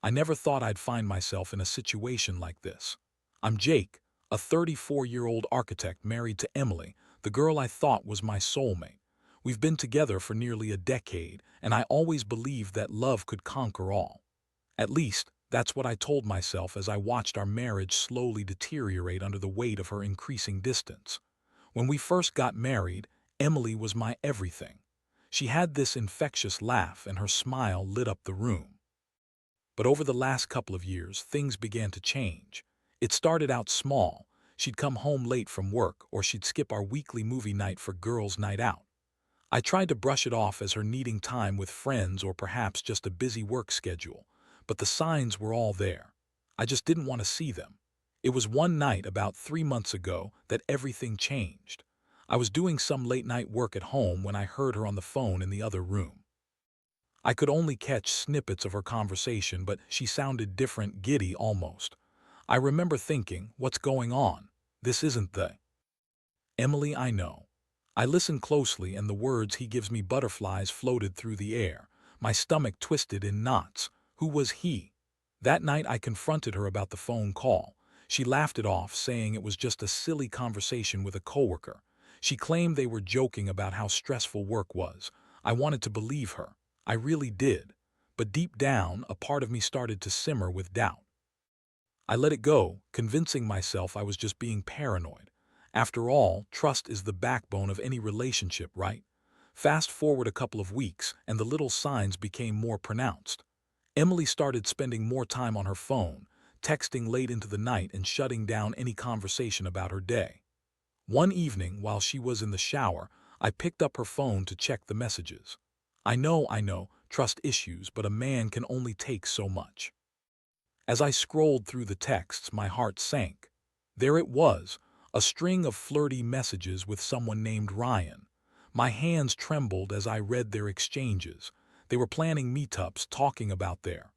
I never thought I'd find myself in a situation like this. I'm Jake, a 34-year-old architect married to Emily, the girl I thought was my soulmate. We've been together for nearly a decade, and I always believed that love could conquer all. At least, that's what I told myself as I watched our marriage slowly deteriorate under the weight of her increasing distance. When we first got married, Emily was my everything. She had this infectious laugh, and her smile lit up the room. But over the last couple of years, things began to change. It started out small. She'd come home late from work, or she'd skip our weekly movie night for girls' night out. I tried to brush it off as her needing time with friends or perhaps just a busy work schedule, but the signs were all there. I just didn't want to see them. It was one night about 3 months ago that everything changed. I was doing some late-night work at home when I heard her on the phone in the other room. I could only catch snippets of her conversation, but she sounded different, giddy almost. I remember thinking, what's going on? This isn't the Emily I know. I listened closely, and the words "he gives me butterflies" floated through the air. My stomach twisted in knots. Who was he? That night I confronted her about the phone call. She laughed it off, saying it was just a silly conversation with a coworker. She claimed they were joking about how stressful work was. I wanted to believe her. I really did. But deep down, a part of me started to simmer with doubt. I let it go, convincing myself I was just being paranoid. After all, trust is the backbone of any relationship, right? Fast forward a couple of weeks, and the little signs became more pronounced. Emily started spending more time on her phone, texting late into the night and shutting down any conversation about her day. One evening, while she was in the shower, I picked up her phone to check the messages. I know, trust issues, but a man can only take so much. As I scrolled through the texts, my heart sank. There it was, a string of flirty messages with someone named Ryan. My hands trembled as I read their exchanges. They were planning meetups, talking about their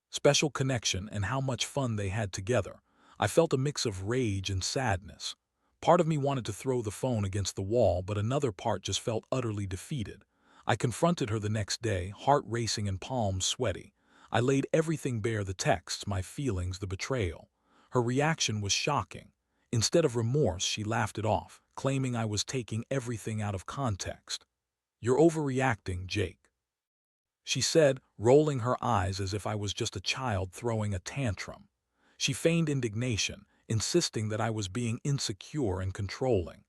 special connection and how much fun they had together. I felt a mix of rage and sadness. Part of me wanted to throw the phone against the wall, but another part just felt utterly defeated. I confronted her the next day, heart racing and palms sweaty. I laid everything bare: the texts, my feelings, the betrayal. Her reaction was shocking. Instead of remorse, she laughed it off, claiming I was taking everything out of context. "You're overreacting, Jake," she said, rolling her eyes as if I was just a child throwing a tantrum. She feigned indignation, insisting that I was being insecure and controlling.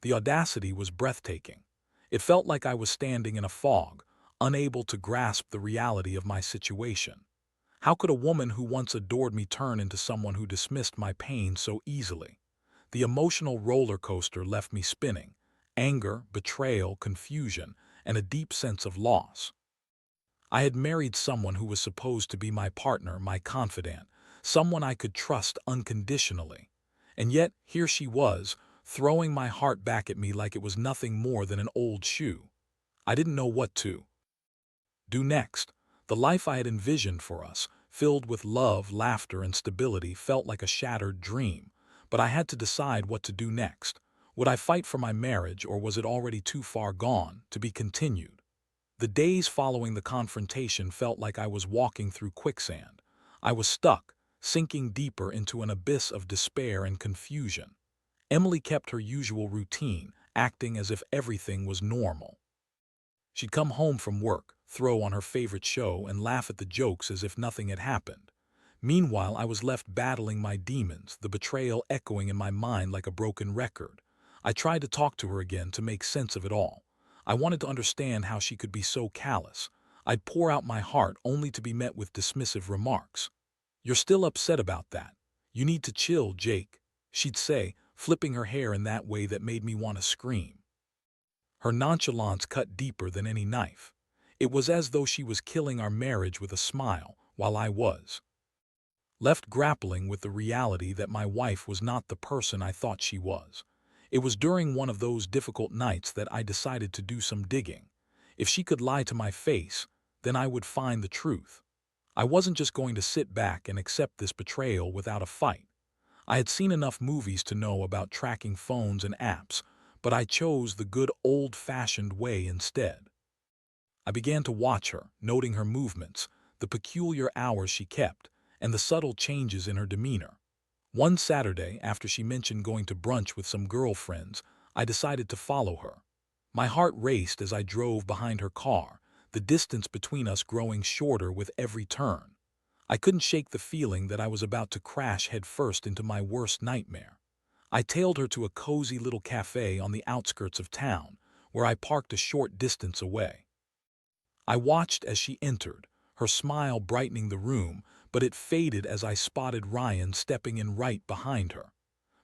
The audacity was breathtaking. It felt like I was standing in a fog, unable to grasp the reality of my situation. How could a woman who once adored me turn into someone who dismissed my pain so easily? The emotional roller coaster left me spinning: anger, betrayal, confusion, and a deep sense of loss. I had married someone who was supposed to be my partner, my confidant, someone I could trust unconditionally. And yet, here she was, throwing my heart back at me like it was nothing more than an old shoe. I didn't know what to do next. The life I had envisioned for us, filled with love, laughter, and stability, felt like a shattered dream. But I had to decide what to do next. Would I fight for my marriage, or was it already too far gone to be continued? The days following the confrontation felt like I was walking through quicksand. I was stuck, sinking deeper into an abyss of despair and confusion. Emily kept her usual routine, acting as if everything was normal. She'd come home from work, throw on her favorite show, and laugh at the jokes as if nothing had happened. Meanwhile, I was left battling my demons, the betrayal echoing in my mind like a broken record. I tried to talk to her again to make sense of it all. I wanted to understand how she could be so callous. I'd pour out my heart only to be met with dismissive remarks. "You're still upset about that. You need to chill, Jake," she'd say, flipping her hair in that way that made me want to scream. Her nonchalance cut deeper than any knife. It was as though she was killing our marriage with a smile, while I was left grappling with the reality that my wife was not the person I thought she was. It was during one of those difficult nights that I decided to do some digging. If she could lie to my face, then I would find the truth. I wasn't just going to sit back and accept this betrayal without a fight. I had seen enough movies to know about tracking phones and apps, but I chose the good old-fashioned way instead. I began to watch her, noting her movements, the peculiar hours she kept, and the subtle changes in her demeanor. One Saturday, after she mentioned going to brunch with some girlfriends, I decided to follow her. My heart raced as I drove behind her car, the distance between us growing shorter with every turn. I couldn't shake the feeling that I was about to crash headfirst into my worst nightmare. I tailed her to a cozy little cafe on the outskirts of town, where I parked a short distance away. I watched as she entered, her smile brightening the room, but it faded as I spotted Ryan stepping in right behind her.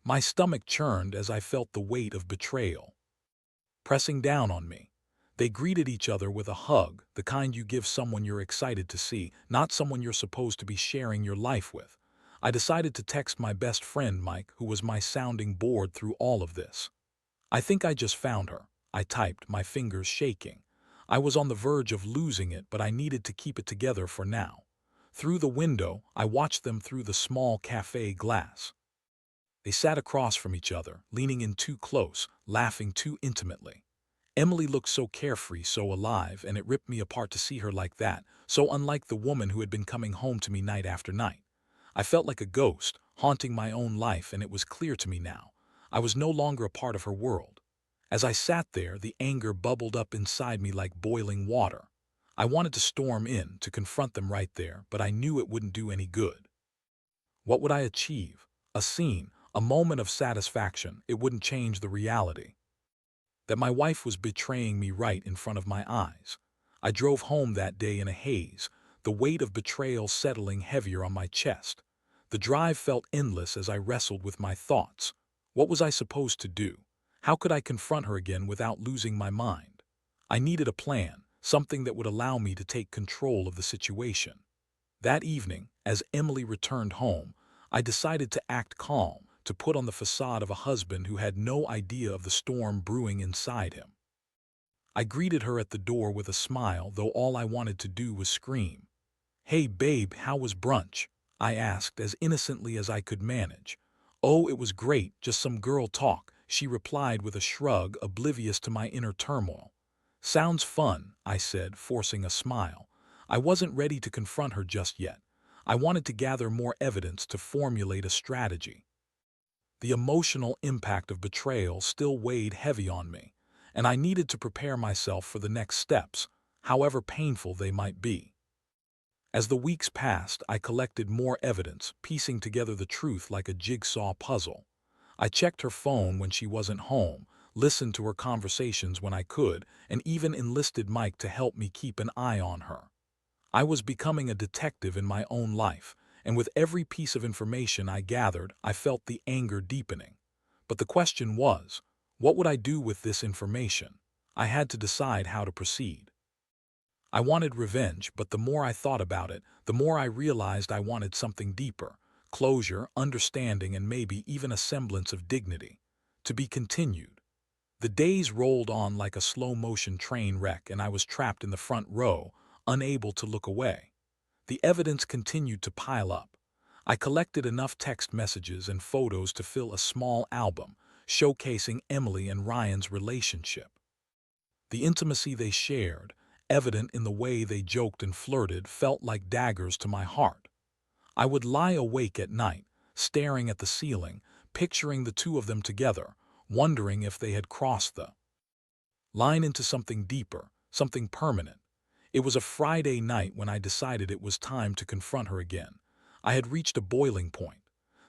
My stomach churned as I felt the weight of betrayal pressing down on me. They greeted each other with a hug, the kind you give someone you're excited to see, not someone you're supposed to be sharing your life with. I decided to text my best friend Mike, who was my sounding board through all of this. "I think I just found her," I typed, my fingers shaking. I was on the verge of losing it, but I needed to keep it together for now. Through the window, I watched them through the small cafe glass. They sat across from each other, leaning in too close, laughing too intimately. Emily looked so carefree, so alive, and it ripped me apart to see her like that, so unlike the woman who had been coming home to me night after night. I felt like a ghost, haunting my own life, and it was clear to me now. I was no longer a part of her world. As I sat there, the anger bubbled up inside me like boiling water. I wanted to storm in, to confront them right there, but I knew it wouldn't do any good. What would I achieve? A scene, a moment of satisfaction. It wouldn't change the reality that my wife was betraying me right in front of my eyes. I drove home that day in a haze, the weight of betrayal settling heavier on my chest. The drive felt endless as I wrestled with my thoughts. What was I supposed to do? How could I confront her again without losing my mind? I needed a plan, something that would allow me to take control of the situation. That evening, as Emily returned home, I decided to act calm, to put on the facade of a husband who had no idea of the storm brewing inside him. I greeted her at the door with a smile, though all I wanted to do was scream. "Hey babe, how was brunch?" I asked as innocently as I could manage. "Oh, it was great, just some girl talk," she replied with a shrug, oblivious to my inner turmoil. "Sounds fun," I said, forcing a smile. I wasn't ready to confront her just yet. I wanted to gather more evidence to formulate a strategy. The emotional impact of betrayal still weighed heavy on me, and I needed to prepare myself for the next steps, however painful they might be. As the weeks passed, I collected more evidence, piecing together the truth like a jigsaw puzzle. I checked her phone when she wasn't home, listened to her conversations when I could, and even enlisted Mike to help me keep an eye on her. I was becoming a detective in my own life, and with every piece of information I gathered, I felt the anger deepening. But the question was, what would I do with this information? I had to decide how to proceed. I wanted revenge, but the more I thought about it, the more I realized I wanted something deeper: closure, understanding, and maybe even a semblance of dignity. To be continued. The days rolled on like a slow-motion train wreck, and I was trapped in the front row, unable to look away. The evidence continued to pile up. I collected enough text messages and photos to fill a small album, showcasing Emily and Ryan's relationship. The intimacy they shared, evident in the way they joked and flirted, felt like daggers to my heart. I would lie awake at night, staring at the ceiling, picturing the two of them together, wondering if they had crossed the line into something deeper, something permanent. It was a Friday night when I decided it was time to confront her again. I had reached a boiling point.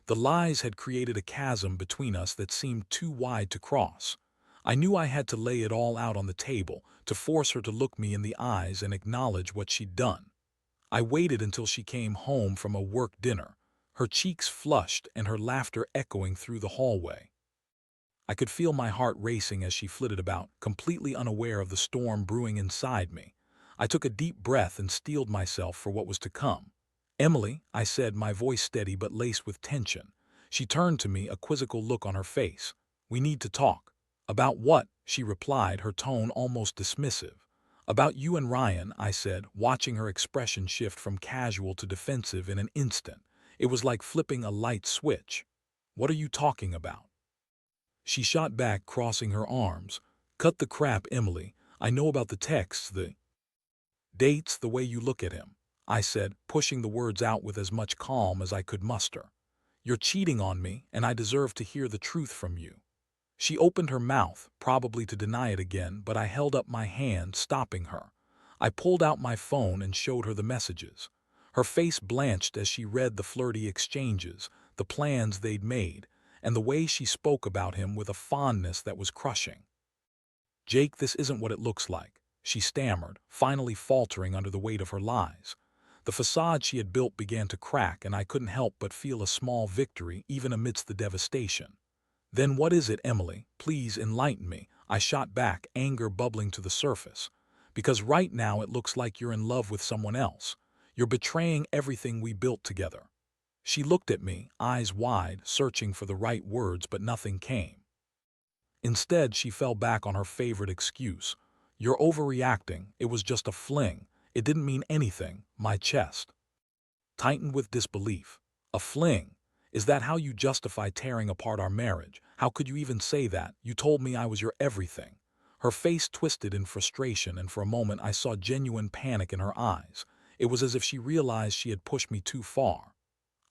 The lies had created a chasm between us that seemed too wide to cross. I knew I had to lay it all out on the table, to force her to look me in the eyes and acknowledge what she'd done. I waited until she came home from a work dinner, her cheeks flushed and her laughter echoing through the hallway. I could feel my heart racing as she flitted about, completely unaware of the storm brewing inside me. I took a deep breath and steeled myself for what was to come. "Emily," I said, my voice steady but laced with tension. She turned to me, a quizzical look on her face. "We need to talk." "About what?" she replied, her tone almost dismissive. "About you and Ryan," I said, watching her expression shift from casual to defensive in an instant. It was like flipping a light switch. "What are you talking about?" She shot back, crossing her arms. "Cut the crap, Emily. I know about the texts, the dates, the way you look at him." I said, pushing the words out with as much calm as I could muster. You're cheating on me, and I deserve to hear the truth from you. She opened her mouth, probably to deny it again, but I held up my hand, stopping her. I pulled out my phone and showed her the messages. Her face blanched as she read the flirty exchanges, the plans they'd made, and the way she spoke about him with a fondness that was crushing. Jake, this isn't what it looks like, she stammered, finally faltering under the weight of her lies. The facade she had built began to crack, and I couldn't help but feel a small victory even amidst the devastation. Then what is it, Emily? Please enlighten me, I shot back, anger bubbling to the surface. Because right now it looks like you're in love with someone else. You're betraying everything we built together. She looked at me, eyes wide, searching for the right words, but nothing came. Instead, she fell back on her favorite excuse. You're overreacting. It was just a fling. It didn't mean anything. My chest tightened with disbelief. A fling? Is that how you justify tearing apart our marriage? How could you even say that? You told me I was your everything. Her face twisted in frustration, and for a moment I saw genuine panic in her eyes. It was as if she realized she had pushed me too far.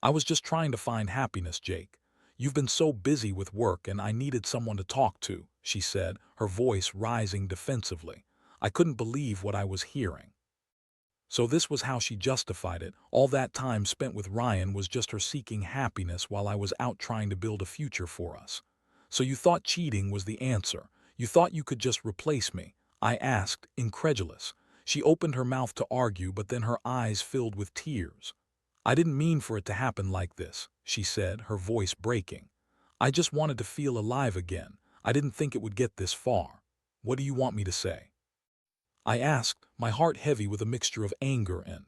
I was just trying to find happiness, Jake. You've been so busy with work, and I needed someone to talk to, she said, her voice rising defensively. I couldn't believe what I was hearing. So this was how she justified it. All that time spent with Ryan was just her seeking happiness while I was out trying to build a future for us. So you thought cheating was the answer. You thought you could just replace me, I asked, incredulous. She opened her mouth to argue, but then her eyes filled with tears. I didn't mean for it to happen like this, she said, her voice breaking. I just wanted to feel alive again. I didn't think it would get this far. What do you want me to say? I asked, my heart heavy with a mixture of anger and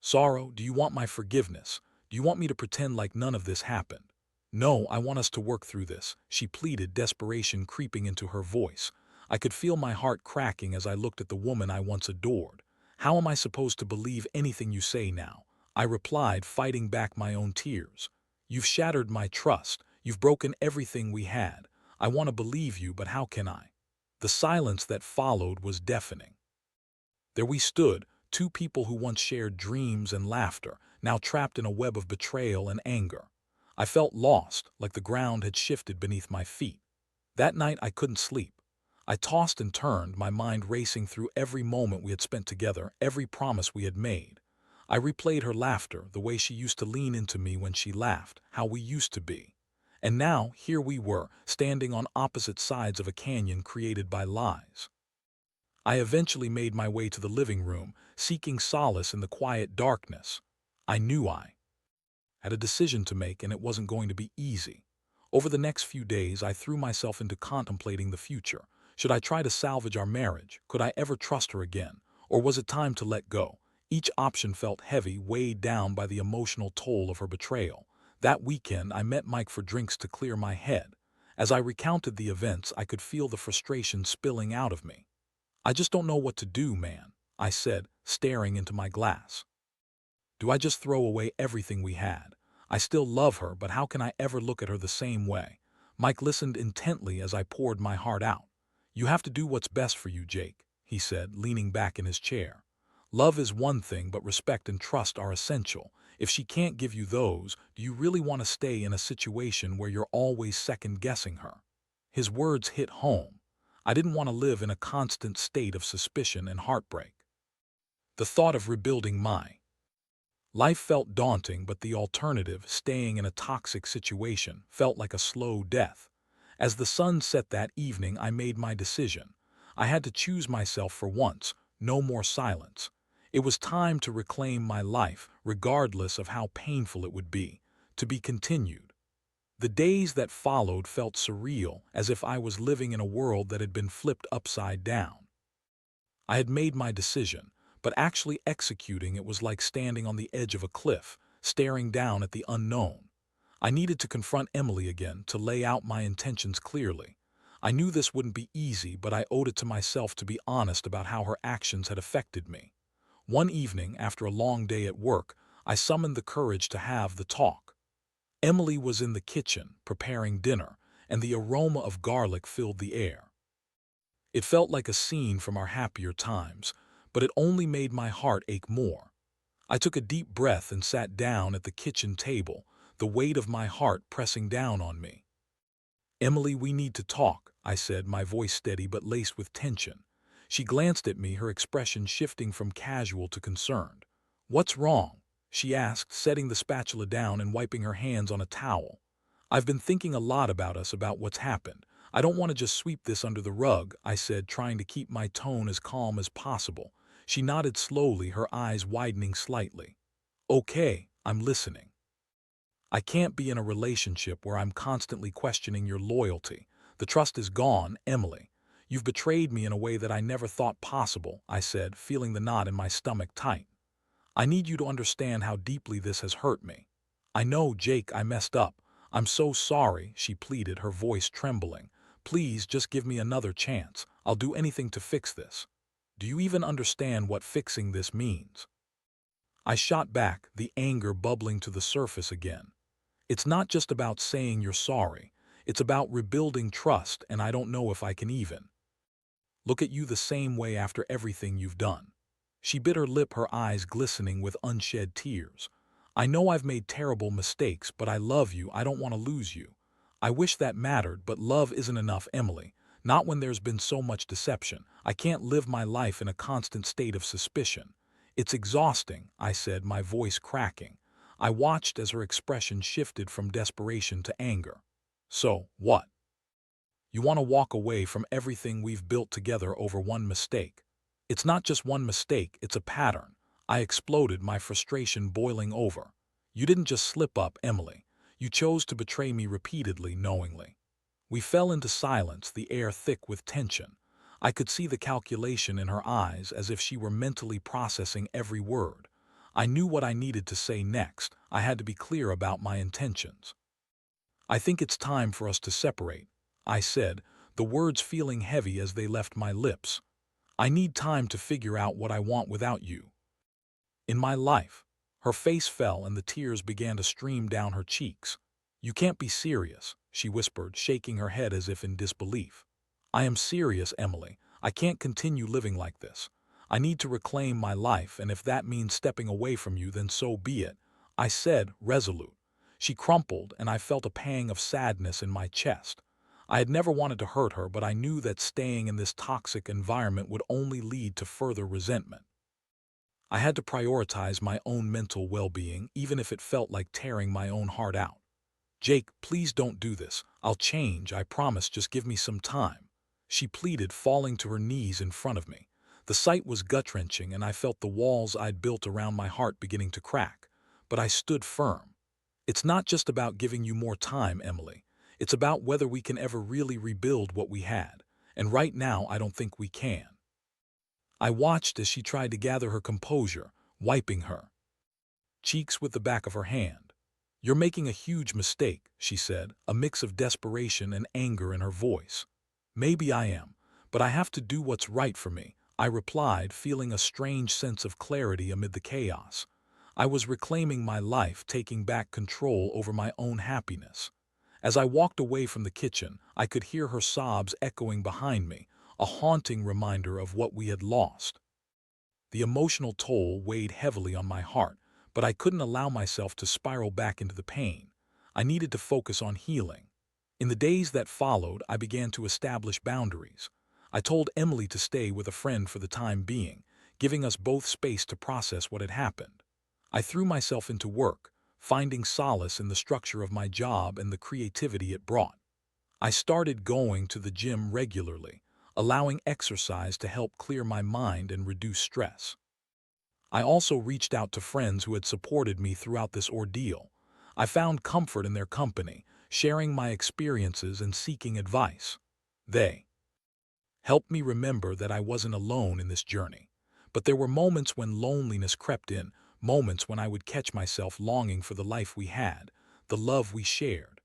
sorrow. Do you want my forgiveness? Do you want me to pretend like none of this happened? No, I want us to work through this, she pleaded, desperation creeping into her voice. I could feel my heart cracking as I looked at the woman I once adored. How am I supposed to believe anything you say now? I replied, fighting back my own tears. You've shattered my trust. You've broken everything we had. I want to believe you, but how can I? The silence that followed was deafening. There we stood, two people who once shared dreams and laughter, now trapped in a web of betrayal and anger. I felt lost, like the ground had shifted beneath my feet. That night I couldn't sleep. I tossed and turned, my mind racing through every moment we had spent together, every promise we had made. I replayed her laughter, the way she used to lean into me when she laughed, how we used to be. And now, here we were, standing on opposite sides of a canyon created by lies. I eventually made my way to the living room, seeking solace in the quiet darkness. I knew I had a decision to make, and it wasn't going to be easy. Over the next few days, I threw myself into contemplating the future. Should I try to salvage our marriage? Could I ever trust her again? Or was it time to let go? Each option felt heavy, weighed down by the emotional toll of her betrayal. That weekend, I met Mike for drinks to clear my head. As I recounted the events, I could feel the frustration spilling out of me. I just don't know what to do, man, I said, staring into my glass. Do I just throw away everything we had? I still love her, but how can I ever look at her the same way? Mike listened intently as I poured my heart out. You have to do what's best for you, Jake, he said, leaning back in his chair. Love is one thing, but respect and trust are essential. If she can't give you those, do you really want to stay in a situation where you're always second-guessing her? His words hit home. I didn't want to live in a constant state of suspicion and heartbreak. The thought of rebuilding my life felt daunting, but the alternative, staying in a toxic situation, felt like a slow death. As the sun set that evening, I made my decision. I had to choose myself for once, no more silence. It was time to reclaim my life, regardless of how painful it would be, to be continued. The days that followed felt surreal, as if I was living in a world that had been flipped upside down. I had made my decision, but actually executing it was like standing on the edge of a cliff, staring down at the unknown. I needed to confront Emily again, to lay out my intentions clearly. I knew this wouldn't be easy, but I owed it to myself to be honest about how her actions had affected me. One evening, after a long day at work, I summoned the courage to have the talk. Emily was in the kitchen, preparing dinner, and the aroma of garlic filled the air. It felt like a scene from our happier times, but it only made my heart ache more. I took a deep breath and sat down at the kitchen table, the weight of my heart pressing down on me. "Emily, we need to talk," I said, my voice steady but laced with tension. She glanced at me, her expression shifting from casual to concerned. "What's wrong?" she asked, setting the spatula down and wiping her hands on a towel. "I've been thinking a lot about us, about what's happened. I don't want to just sweep this under the rug," I said, trying to keep my tone as calm as possible. She nodded slowly, her eyes widening slightly. "Okay, I'm listening. I can't be in a relationship where I'm constantly questioning your loyalty. The trust is gone, Emily. You've betrayed me in a way that I never thought possible," I said, feeling the knot in my stomach tight. "I need you to understand how deeply this has hurt me." "I know, Jake, I messed up. I'm so sorry," she pleaded, her voice trembling. "Please, just give me another chance. I'll do anything to fix this." "Do you even understand what fixing this means?" I shot back, the anger bubbling to the surface again. "It's not just about saying you're sorry. It's about rebuilding trust, and I don't know if I can even look at you the same way after everything you've done." She bit her lip, her eyes glistening with unshed tears. "I know I've made terrible mistakes, but I love you. I don't want to lose you. I wish that mattered, but love isn't enough, Emily. Not when there's been so much deception. I can't live my life in a constant state of suspicion." "It's exhausting," I said, my voice cracking. I watched as her expression shifted from desperation to anger. "So, what? You want to walk away from everything we've built together over one mistake?" "It's not just one mistake, it's a pattern." I exploded, my frustration boiling over. "You didn't just slip up, Emily. You chose to betray me repeatedly, knowingly." We fell into silence, the air thick with tension. I could see the calculation in her eyes, as if she were mentally processing every word. I knew what I needed to say next. I had to be clear about my intentions. "I think it's time for us to separate," I said, the words feeling heavy as they left my lips. "I need time to figure out what I want without you in my life." Her face fell and the tears began to stream down her cheeks. "You can't be serious," she whispered, shaking her head as if in disbelief. "I am serious, Emily. I can't continue living like this. I need to reclaim my life, and if that means stepping away from you, then so be it," I said, resolute. She crumpled, and I felt a pang of sadness in my chest. I had never wanted to hurt her, but I knew that staying in this toxic environment would only lead to further resentment. I had to prioritize my own mental well-being, even if it felt like tearing my own heart out. "Jake, please don't do this. I'll change, I promise, just give me some time," she pleaded, falling to her knees in front of me. The sight was gut-wrenching, and I felt the walls I'd built around my heart beginning to crack. But I stood firm. "It's not just about giving you more time, Emily. It's about whether we can ever really rebuild what we had. And right now, I don't think we can." I watched as she tried to gather her composure, wiping her cheeks with the back of her hand. "You're making a huge mistake," she said, a mix of desperation and anger in her voice. "Maybe I am, but I have to do what's right for me," I replied, feeling a strange sense of clarity amid the chaos. I was reclaiming my life, taking back control over my own happiness. As I walked away from the kitchen, I could hear her sobs echoing behind me, a haunting reminder of what we had lost. The emotional toll weighed heavily on my heart, but I couldn't allow myself to spiral back into the pain. I needed to focus on healing. In the days that followed, I began to establish boundaries. I told Emily to stay with a friend for the time being, giving us both space to process what had happened. I threw myself into work, finding solace in the structure of my job and the creativity it brought. I started going to the gym regularly, allowing exercise to help clear my mind and reduce stress. I also reached out to friends who had supported me throughout this ordeal. I found comfort in their company, sharing my experiences and seeking advice. They helped me remember that I wasn't alone in this journey. But there were moments when loneliness crept in, moments when I would catch myself longing for the life we had, the love we shared.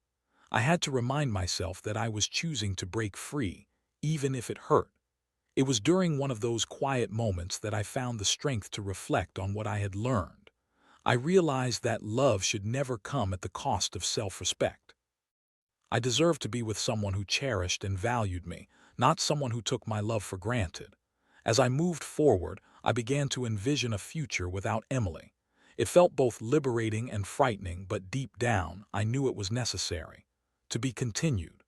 I had to remind myself that I was choosing to break free, even if it hurt. It was during one of those quiet moments that I found the strength to reflect on what I had learned. I realized that love should never come at the cost of self-respect. I deserved to be with someone who cherished and valued me, not someone who took my love for granted. As I moved forward, I began to envision a future without Emily. It felt both liberating and frightening, but deep down, I knew it was necessary. To be continued.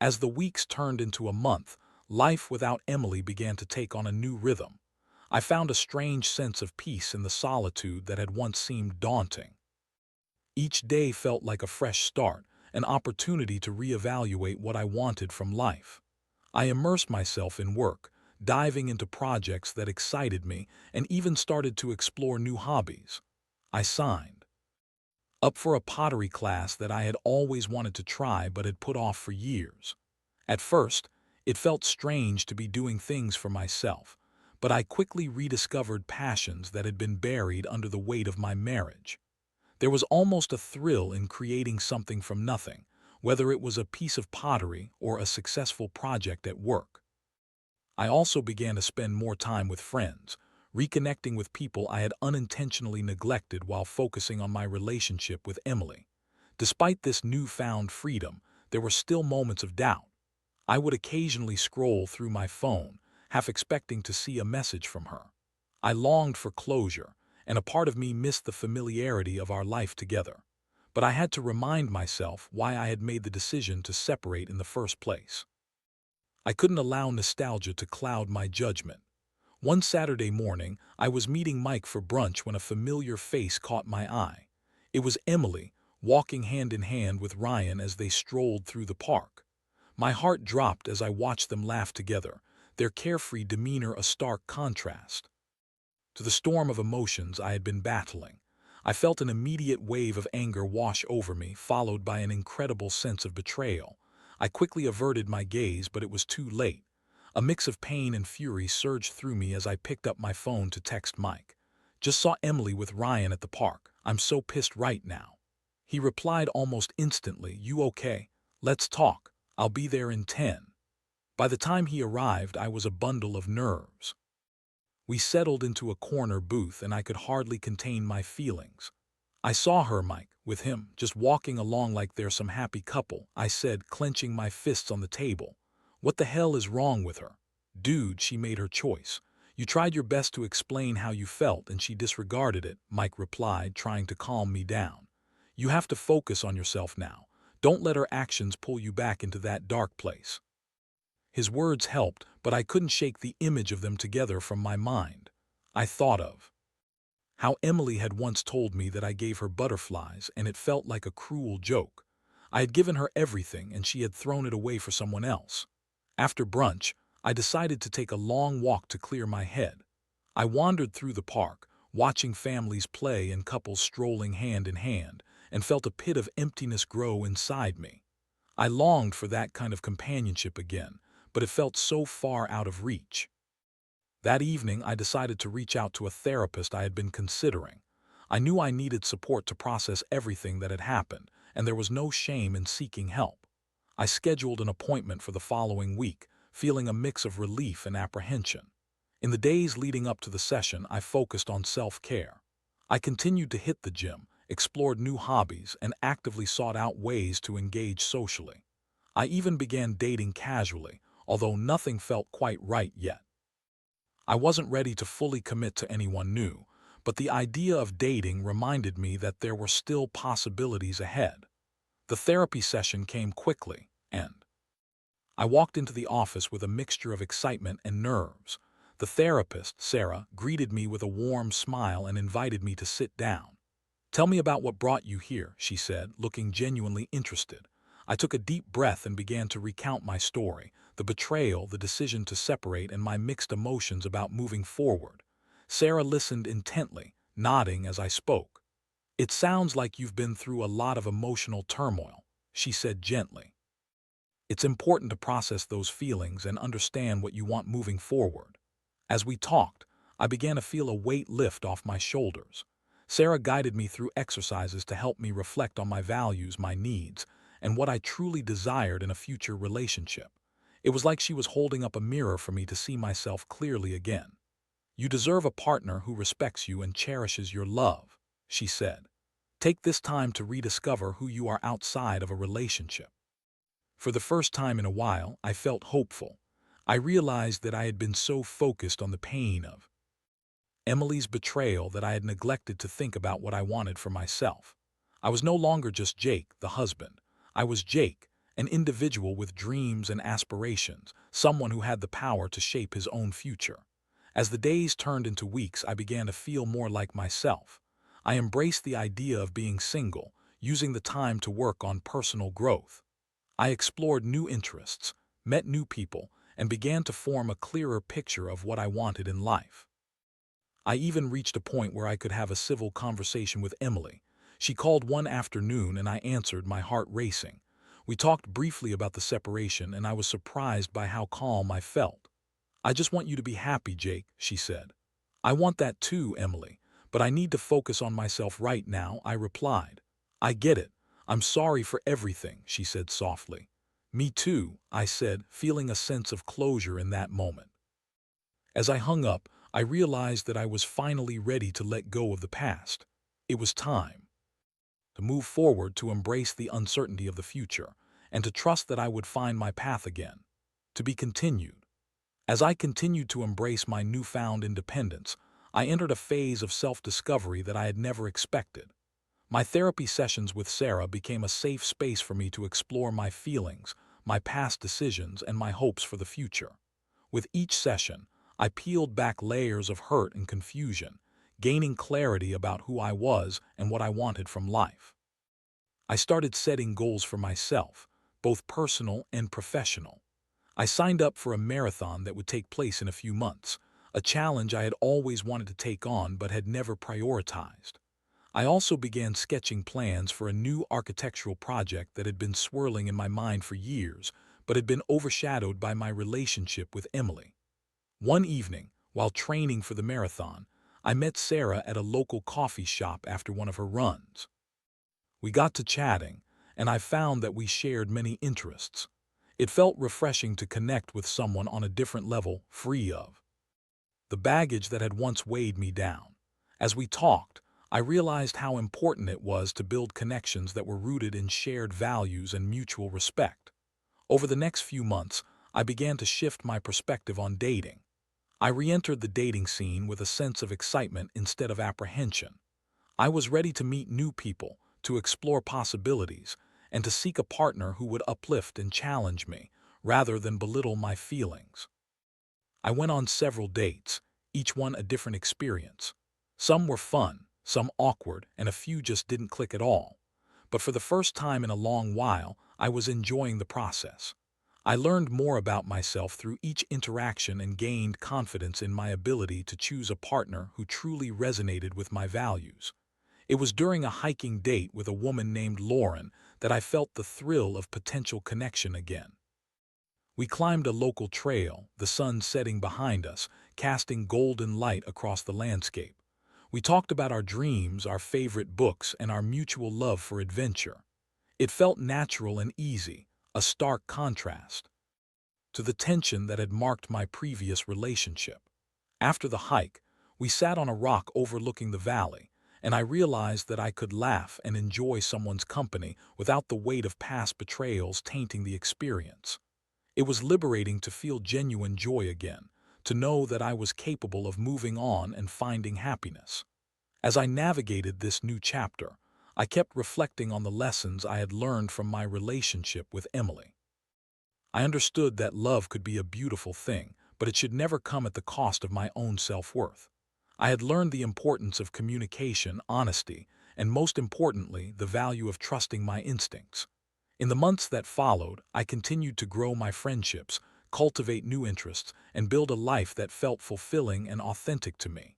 As the weeks turned into a month, life without Emily began to take on a new rhythm. I found a strange sense of peace in the solitude that had once seemed daunting. Each day felt like a fresh start, an opportunity to reevaluate what I wanted from life. I immersed myself in work, diving into projects that excited me, and even started to explore new hobbies. I signed up for a pottery class that I had always wanted to try but had put off for years. At first, it felt strange to be doing things for myself, but I quickly rediscovered passions that had been buried under the weight of my marriage. There was almost a thrill in creating something from nothing, whether it was a piece of pottery or a successful project at work. I also began to spend more time with friends, reconnecting with people I had unintentionally neglected while focusing on my relationship with Emily. Despite this newfound freedom, there were still moments of doubt. I would occasionally scroll through my phone, half expecting to see a message from her. I longed for closure, and a part of me missed the familiarity of our life together. But I had to remind myself why I had made the decision to separate in the first place. I couldn't allow nostalgia to cloud my judgment. One Saturday morning, I was meeting Mike for brunch when a familiar face caught my eye. It was Emily, walking hand in hand with Ryan as they strolled through the park. My heart dropped as I watched them laugh together, their carefree demeanor a stark contrast to the storm of emotions I had been battling. I felt an immediate wave of anger wash over me, followed by an incredible sense of betrayal. I quickly averted my gaze, but it was too late. A mix of pain and fury surged through me as I picked up my phone to text Mike. "Just saw Emily with Ryan at the park. I'm so pissed right now." He replied almost instantly, "You okay? Let's talk. I'll be there in 10." By the time he arrived, I was a bundle of nerves. We settled into a corner booth and I could hardly contain my feelings. "I saw her, Mike, with him, just walking along like they're some happy couple," I said, clenching my fists on the table. "What the hell is wrong with her? Dude, she made her choice. You tried your best to explain how you felt and she disregarded it," Mike replied, trying to calm me down. "You have to focus on yourself now. Don't let her actions pull you back into that dark place." His words helped, but I couldn't shake the image of them together from my mind. I thought of how Emily had once told me that I gave her butterflies, and it felt like a cruel joke. I had given her everything, and she had thrown it away for someone else. After brunch, I decided to take a long walk to clear my head. I wandered through the park, watching families play and couples strolling hand in hand, and felt a pit of emptiness grow inside me. I longed for that kind of companionship again, but it felt so far out of reach. That evening, I decided to reach out to a therapist I had been considering. I knew I needed support to process everything that had happened, and there was no shame in seeking help. I scheduled an appointment for the following week, feeling a mix of relief and apprehension. In the days leading up to the session, I focused on self-care. I continued to hit the gym, explored new hobbies, and actively sought out ways to engage socially. I even began dating casually, although nothing felt quite right yet. I wasn't ready to fully commit to anyone new, but the idea of dating reminded me that there were still possibilities ahead. The therapy session came quickly, and I walked into the office with a mixture of excitement and nerves. The therapist, Sarah, greeted me with a warm smile and invited me to sit down. "Tell me about what brought you here," she said, looking genuinely interested. I took a deep breath and began to recount my story, the betrayal, the decision to separate, and my mixed emotions about moving forward. Sarah listened intently, nodding as I spoke. "It sounds like you've been through a lot of emotional turmoil," she said gently. "It's important to process those feelings and understand what you want moving forward." As we talked, I began to feel a weight lift off my shoulders. Sarah guided me through exercises to help me reflect on my values, my needs, and what I truly desired in a future relationship. It was like she was holding up a mirror for me to see myself clearly again. "You deserve a partner who respects you and cherishes your love," she said. "Take this time to rediscover who you are outside of a relationship." For the first time in a while, I felt hopeful. I realized that I had been so focused on the pain of Emily's betrayal that I had neglected to think about what I wanted for myself. I was no longer just Jake, the husband. I was Jake, an individual with dreams and aspirations, someone who had the power to shape his own future. As the days turned into weeks, I began to feel more like myself. I embraced the idea of being single, using the time to work on personal growth. I explored new interests, met new people, and began to form a clearer picture of what I wanted in life. I even reached a point where I could have a civil conversation with Emily. She called one afternoon and I answered, my heart racing. We talked briefly about the separation and I was surprised by how calm I felt. I just want you to be happy, Jake, she said. I want that too, Emily, but I need to focus on myself right now, I replied. I get it. I'm sorry for everything, she said softly. Me too, I said, feeling a sense of closure in that moment. As I hung up, I realized that I was finally ready to let go of the past. It was time to move forward, to embrace the uncertainty of the future, and to trust that I would find my path again. To be continued. As I continued to embrace my newfound independence, I entered a phase of self-discovery that I had never expected. My therapy sessions with Sarah became a safe space for me to explore my feelings, my past decisions, and my hopes for the future. With each session, I peeled back layers of hurt and confusion, gaining clarity about who I was and what I wanted from life. I started setting goals for myself, both personal and professional. I signed up for a marathon that would take place in a few months, a challenge I had always wanted to take on but had never prioritized. I also began sketching plans for a new architectural project that had been swirling in my mind for years, but had been overshadowed by my relationship with Emily. One evening, while training for the marathon, I met Sarah at a local coffee shop after one of her runs. We got to chatting, and I found that we shared many interests. It felt refreshing to connect with someone on a different level, free of the baggage that had once weighed me down. As we talked, I realized how important it was to build connections that were rooted in shared values and mutual respect. Over the next few months, I began to shift my perspective on dating. I re-entered the dating scene with a sense of excitement instead of apprehension. I was ready to meet new people, to explore possibilities, and to seek a partner who would uplift and challenge me, rather than belittle my feelings. I went on several dates, each one a different experience. Some were fun, some awkward, and a few just didn't click at all. But for the first time in a long while, I was enjoying the process. I learned more about myself through each interaction and gained confidence in my ability to choose a partner who truly resonated with my values. It was during a hiking date with a woman named Lauren that I felt the thrill of potential connection again. We climbed a local trail, the sun setting behind us, casting golden light across the landscape. We talked about our dreams, our favorite books, and our mutual love for adventure. It felt natural and easy, a stark contrast to the tension that had marked my previous relationship. After the hike, we sat on a rock overlooking the valley, and I realized that I could laugh and enjoy someone's company without the weight of past betrayals tainting the experience. It was liberating to feel genuine joy again, to know that I was capable of moving on and finding happiness. As I navigated this new chapter, I kept reflecting on the lessons I had learned from my relationship with Emily. I understood that love could be a beautiful thing, but it should never come at the cost of my own self-worth. I had learned the importance of communication, honesty, and most importantly, the value of trusting my instincts. In the months that followed, I continued to grow my friendships, cultivate new interests, and build a life that felt fulfilling and authentic to me.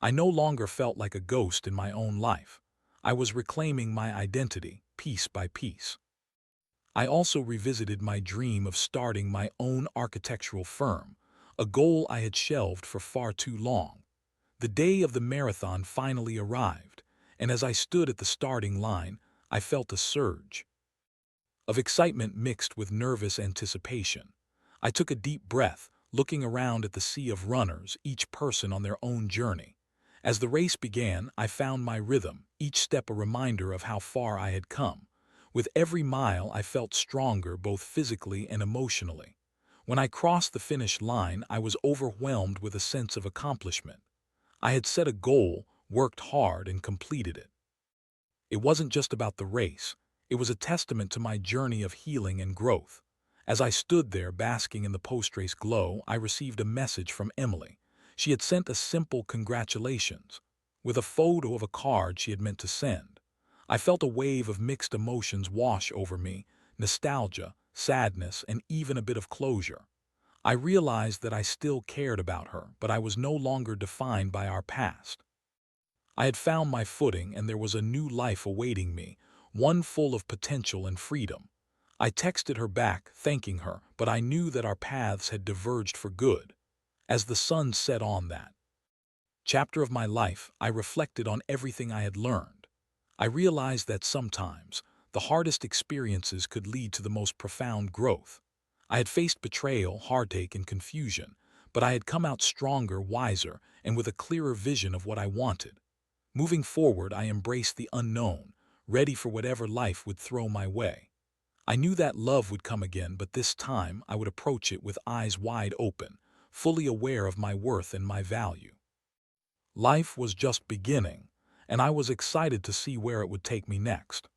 I no longer felt like a ghost in my own life. I was reclaiming my identity, piece by piece. I also revisited my dream of starting my own architectural firm, a goal I had shelved for far too long. The day of the marathon finally arrived, and as I stood at the starting line, I felt a surge of excitement mixed with nervous anticipation. I took a deep breath, looking around at the sea of runners, each person on their own journey. As the race began, I found my rhythm, each step a reminder of how far I had come. With every mile, I felt stronger both physically and emotionally. When I crossed the finish line, I was overwhelmed with a sense of accomplishment. I had set a goal, worked hard, and completed it. It wasn't just about the race. It was a testament to my journey of healing and growth. As I stood there basking in the post-race glow, I received a message from Emily. She had sent a simple congratulations, with a photo of a card she had meant to send. I felt a wave of mixed emotions wash over me, nostalgia, sadness, and even a bit of closure. I realized that I still cared about her, but I was no longer defined by our past. I had found my footing, and there was a new life awaiting me, one full of potential and freedom. I texted her back, thanking her, but I knew that our paths had diverged for good. As the sun set on that chapter of my life, I reflected on everything I had learned. I realized that sometimes the hardest experiences could lead to the most profound growth. I had faced betrayal, heartache, and confusion, but I had come out stronger, wiser, and with a clearer vision of what I wanted. Moving forward, I embraced the unknown, ready for whatever life would throw my way. I knew that love would come again, but this time I would approach it with eyes wide open, fully aware of my worth and my value. Life was just beginning, and I was excited to see where it would take me next.